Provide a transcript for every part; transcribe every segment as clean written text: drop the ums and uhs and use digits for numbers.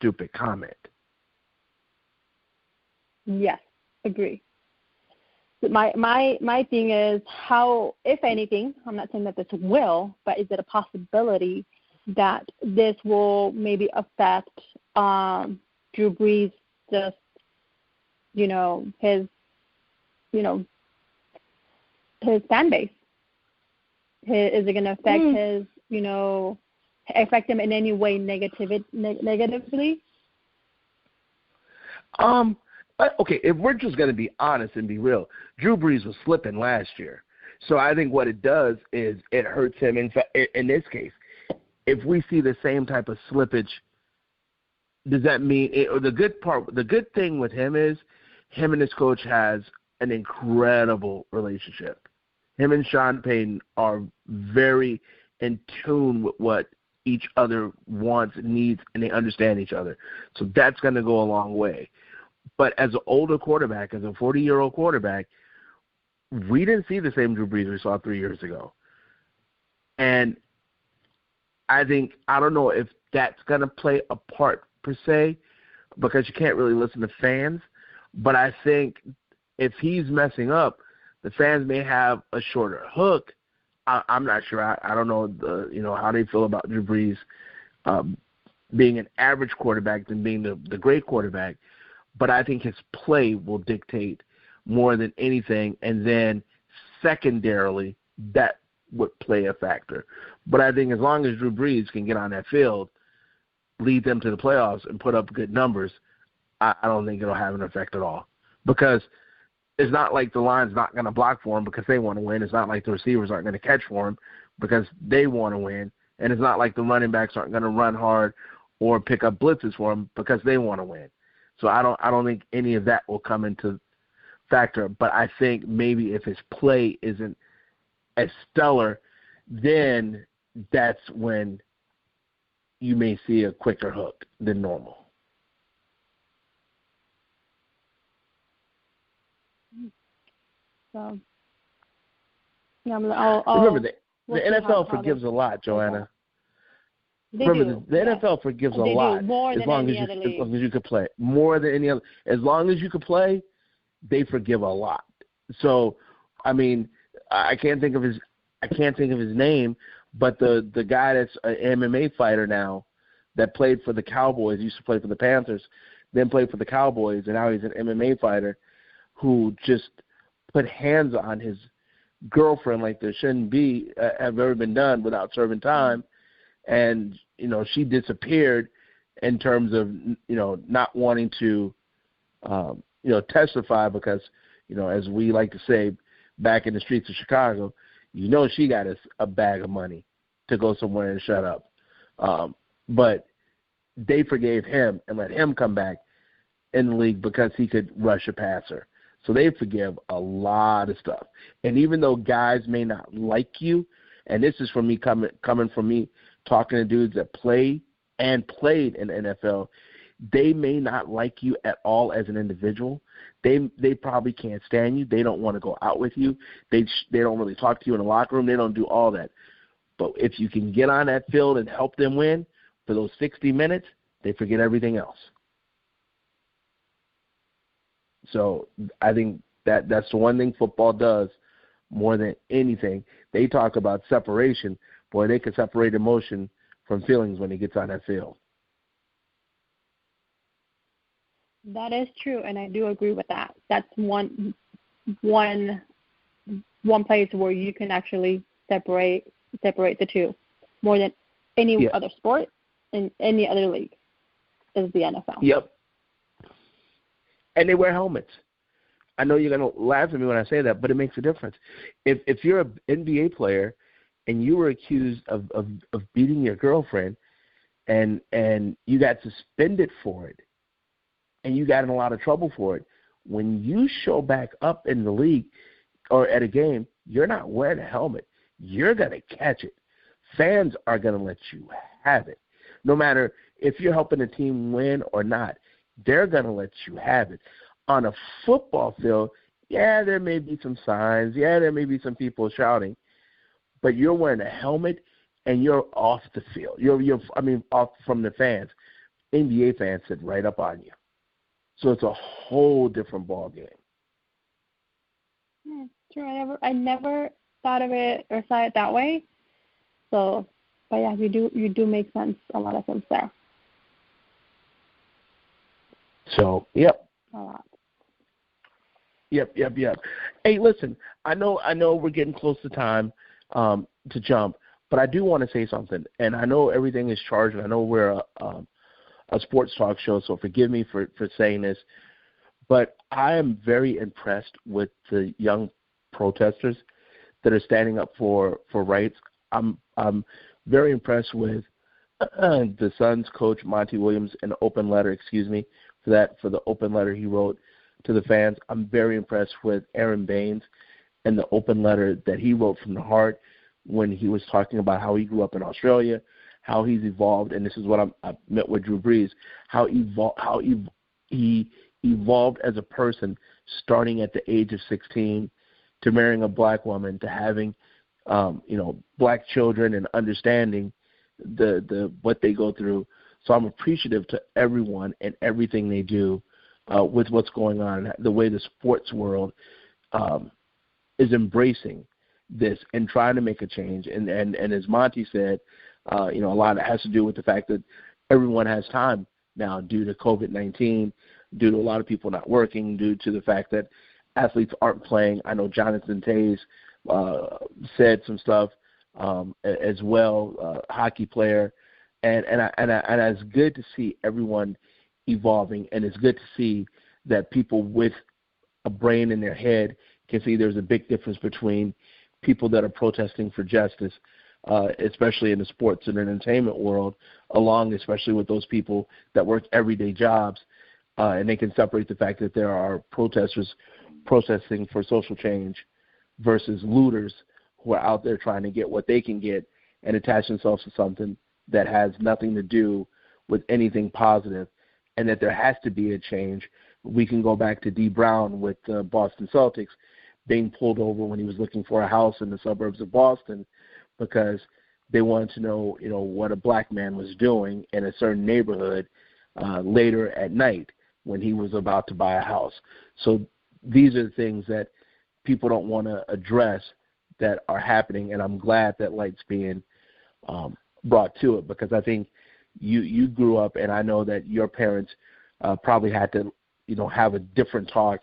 stupid comment. Yes, agree. My thing is how, if anything, I'm not saying that this will, but is it a possibility that this will maybe affect Drew Brees, just, his fan base? Is it going to affect his, affect him in any way negatively? Okay, if we're just going to be honest and be real, Drew Brees was slipping last year. So I think what it does is it hurts him. In fact, in this case, if we see the same type of slippage, does that mean the good thing with him is him and his coach has an incredible relationship. Him and Sean Payton are very in tune with what each other wants, needs, and they understand each other. So that's going to go a long way. But as an older quarterback, as a 40-year-old quarterback, we didn't see the same Drew Brees we saw 3 years ago. And I don't know if that's going to play a part per se, because you can't really listen to fans. But I think if he's messing up, the fans may have a shorter hook. I'm not sure. I don't know how they feel about Drew Brees being an average quarterback than being the great quarterback. But I think his play will dictate more than anything, and then secondarily, that would play a factor. But I think as long as Drew Brees can get on that field, lead them to the playoffs, and put up good numbers, I don't think it'll have an effect at all. Because it's not like the line's not going to block for him because they want to win. It's not like the receivers aren't going to catch for him because they want to win. And it's not like the running backs aren't going to run hard or pick up blitzes for him because they want to win. So I don't think any of that will come into factor. But I think maybe if his play isn't as stellar, then that's when you may see a quicker hook than normal. So, yeah, I'll remember, the NFL forgives a lot, Joanna. The NFL forgives a lot more as long as you could play. More than any other. As long as you could play, they forgive a lot. So, I mean, I can't think of his name, but the guy that's an MMA fighter now that played for the Cowboys, used to play for the Panthers, then played for the Cowboys, and now he's an MMA fighter who just put hands on his girlfriend like there shouldn't be have ever been done without serving time. And, she disappeared in terms of, not wanting to, testify because, as we like to say back in the streets of Chicago, she got a bag of money to go somewhere and shut up. But they forgave him and let him come back in the league because he could rush a passer. So they forgive a lot of stuff. And even though guys may not like you, and this is from me coming from me talking to dudes that play and played in the NFL, they may not like you at all as an individual. They probably can't stand you. They don't want to go out with you. They don't really talk to you in the locker room. They don't do all that. But if you can get on that field and help them win for those 60 minutes, they forget everything else. So I think that's the one thing football does more than anything. They talk about separation. Boy, they can separate emotion from feelings when he gets on that field. That is true, and I do agree with that. That's one place where you can actually separate the two more than any other sport in any other league is the NFL. Yep. And they wear helmets. I know you're going to laugh at me when I say that, but it makes a difference. If you're an NBA player and you were accused of beating your girlfriend and you got suspended for it and you got in a lot of trouble for it, when you show back up in the league or at a game, you're not wearing a helmet. You're going to catch it. Fans are going to let you have it. No matter if you're helping a team win or not, they're going to let you have it. On a football field, there may be some signs. There may be some people shouting. But you're wearing a helmet and you're off the field. You're off from the fans. NBA fans sit right up on you. So it's a whole different ball game. Yeah, true. I never thought of it or saw it that way. So, but yeah, you do make sense. A lot of sense there. So, yep. A lot. Yep. Hey, listen, I know we're getting close to time to jump, but I do want to say something. And I know everything is charged, and I know we're a sports talk show, so forgive me for saying this, but I am very impressed with the young protesters that are standing up for rights. I'm very impressed with the Suns coach Monty Williams and the open letter, for the open letter he wrote to the fans. I'm very impressed with Aaron Baines and the open letter that he wrote from the heart when he was talking about how he grew up in Australia, how he's evolved, and this is what I met with Drew Brees, how he evolved as a person, starting at the age of 16, to marrying a black woman, to having black children, and understanding the what they go through. So I'm appreciative to everyone and everything they do with what's going on, the way the sports world is embracing this and trying to make a change. And as Monty said, a lot of it has to do with the fact that everyone has time now due to COVID-19, due to a lot of people not working, due to the fact that athletes aren't playing. I know Jonathan Tays said some stuff as well, hockey player, and it's good to see everyone evolving, and it's good to see that people with a brain in their head can see there's a big difference between people that are protesting for justice, especially in the sports and entertainment world, especially with those people that work everyday jobs, and they can separate the fact that there are protesters protesting for social change versus looters who are out there trying to get what they can get and attach themselves to something that has nothing to do with anything positive, and that there has to be a change. We can go back to D. Brown with the Boston Celtics being pulled over when he was looking for a house in the suburbs of Boston because they wanted to know, what a black man was doing in a certain neighborhood later at night when he was about to buy a house. So these are the things that people don't want to address that are happening, and I'm glad that light's being brought to it, because I think you grew up, and I know that your parents probably had to, have a different talk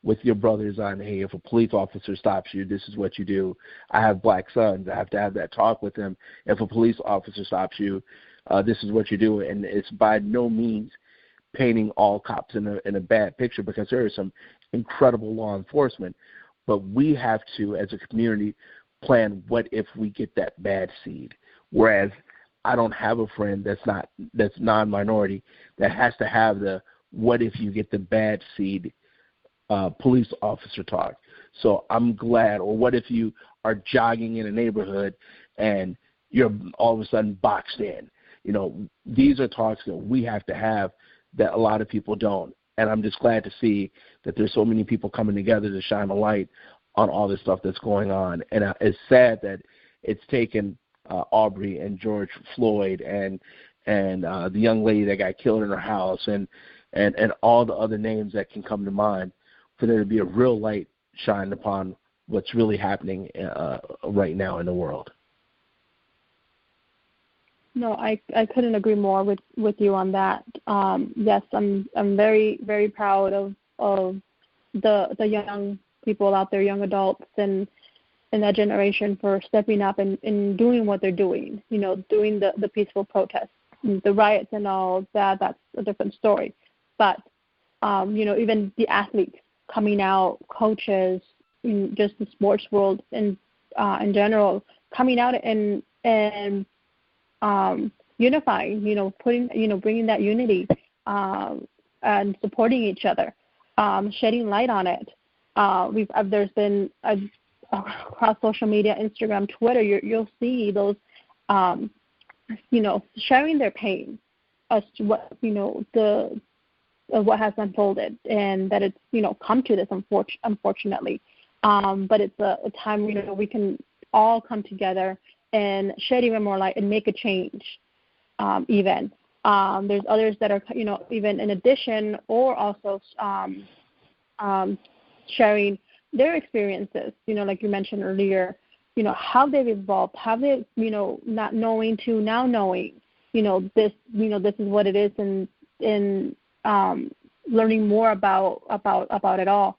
with your brothers on, hey, if a police officer stops you, this is what you do. I have black sons. I have to have that talk with them. If a police officer stops you, this is what you do. And it's by no means painting all cops in a bad picture, because there is some incredible law enforcement. But we have to, as a community, plan what if we get that bad seed. Whereas I don't have a friend that's non-minority that has to have the what if you get the bad seed police officer talk. So I'm glad. Or what if you are jogging in a neighborhood and you're all of a sudden boxed in? These are talks that we have to have that a lot of people don't. And I'm just glad to see that there's so many people coming together to shine a light on all this stuff that's going on. And it's sad that it's taken Aubrey and George Floyd and the young lady that got killed in her house and all the other names that can come to mind for there to be a real light shined upon what's really happening right now in the world. No, I couldn't agree more with you on that. Yes, I'm very, very proud of the young people out there, young adults and that generation for stepping up and doing what they're doing, doing the peaceful protests. The riots and all that, that's a different story. But, even the athletes coming out, coaches, in just the sports world in general, coming out and unifying, bringing that unity and supporting each other, shedding light on it. There's been across social media, Instagram, Twitter, you'll see those, sharing their pain as to what, what has unfolded, and that it's, come to this, unfortunately. But it's a time, we can all come together and shed even more light and make a change, even. There's others that are, even in addition or also sharing their experiences, like you mentioned earlier, how they've evolved, how they, not knowing to now knowing, this is what it is, and learning more about it all,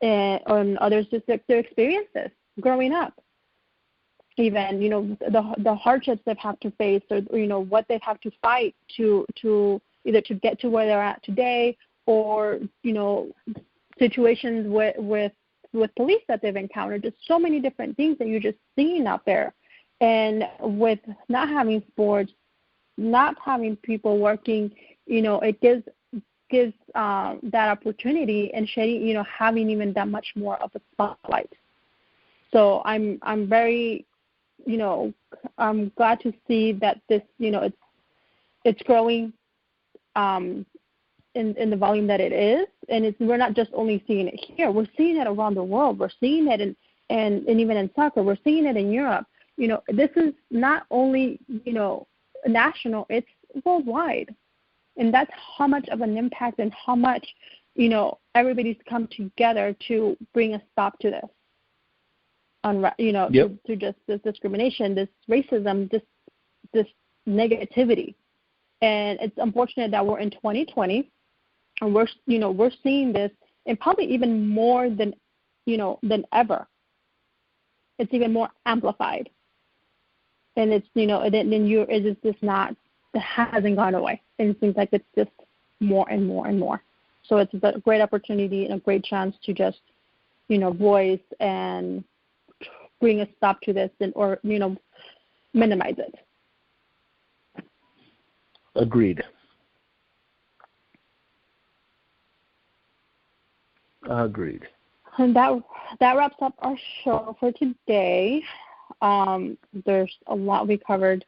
and others just their experiences growing up, even the hardships they've had to face, or what they've had to fight to either to get to where they're at today, or situations with police that they've encountered. Just so many different things that you're just seeing out there. And with not having sports, not having people working, it gives that opportunity, and shedding, having even that much more of a spotlight. So I'm very, I'm glad to see that this, it's growing in the volume that it is, and we're not just only seeing it here. We're seeing it around the world. We're seeing it and even in soccer. We're seeing it in Europe. This is not only, national, it's worldwide. And that's how much of an impact and how much, everybody's come together to bring a stop to this. To just this discrimination, this racism, this negativity. And it's unfortunate that we're in 2020, and we're seeing this, and probably even more than ever. It's even more amplified, and it's it's just not, it hasn't gone away, and it seems like it's just more and more and more. So it's a great opportunity and a great chance to just voice and bring a stop to this, or minimize it. Agreed. Agreed. And that wraps up our show for today. There's a lot we covered.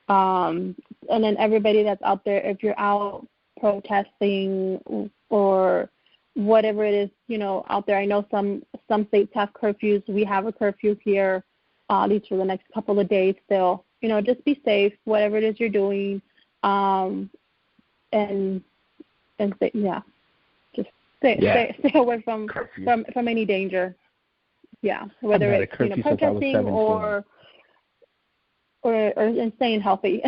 And then everybody that's out there, if you're out protesting or whatever it is, out there. I know some states have curfews. We have a curfew here, at least for the next couple of days still. Just be safe, whatever it is you're doing. And just stay away from any danger. Yeah, whether it's protesting or staying healthy.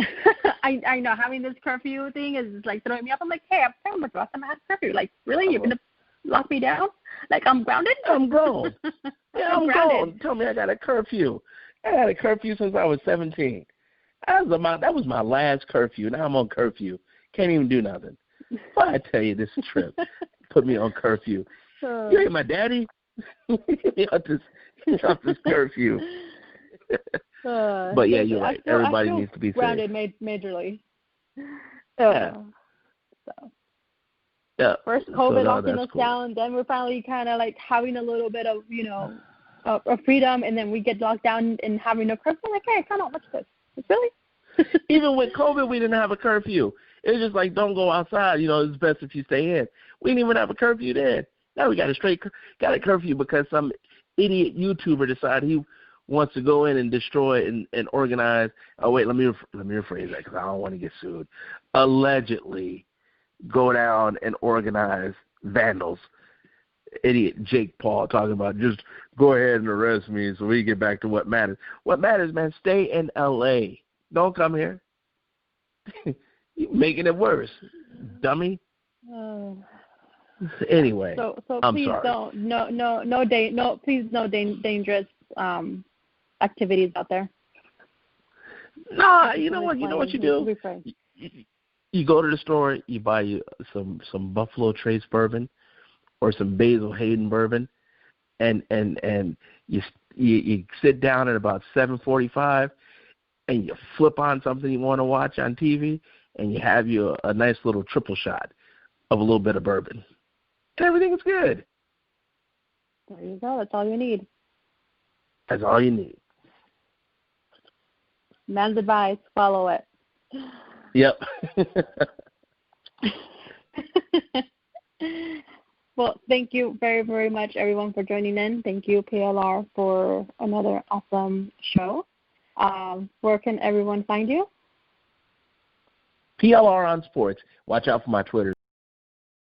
I know having this curfew thing is like throwing me up. I'm like, hey, I'm pretty much lost. I'm at curfew. Like, really, you're gonna lock me down? Like, I'm grounded? I'm grown. Yeah, I'm grown. Tell me I got a curfew. I had a curfew since I was 17. That was my last curfew. Now I'm on curfew. Can't even do nothing. But I tell you, this trip put me on curfew. You ain't my daddy. Get me off this curfew. But yeah, you're right. Everybody needs to be grounded safe. Majorly. Yeah. So. Yeah. First COVID locking us down, then we're finally kind of like having a little bit of of freedom, and then we get locked down and having no curfew. Like, hey, come on, what's this? Really? Even with COVID, we didn't have a curfew. It was just like, don't go outside. It's best if you stay in. We didn't even have a curfew then. Now we got a curfew because some idiot YouTuber decided he wants to go in and destroy and organize. Oh wait, let me rephrase that because I don't want to get sued. Allegedly, go down and organize vandals. Idiot Jake Paul talking about just go ahead and arrest me so we get back to what matters. What matters, man, stay in L.A. Don't come here. You're making it worse, dummy. Anyway, so I'm please sorry. Please no dangerous activities out there. Nah, you know what you do? You go to the store, you buy you some Buffalo Trace bourbon or some Basil Hayden bourbon, and you sit down at about 7:45, and you flip on something you want to watch on TV, and you have a nice little triple shot of a little bit of bourbon, and everything's good. There you go. That's all you need. That's all you need. Man's advice. Follow it. Yep. Well, thank you very, very much, everyone, for joining in. Thank you, PLR, for another awesome show. Where can everyone find you? PLR on Sports. Watch out for my Twitter.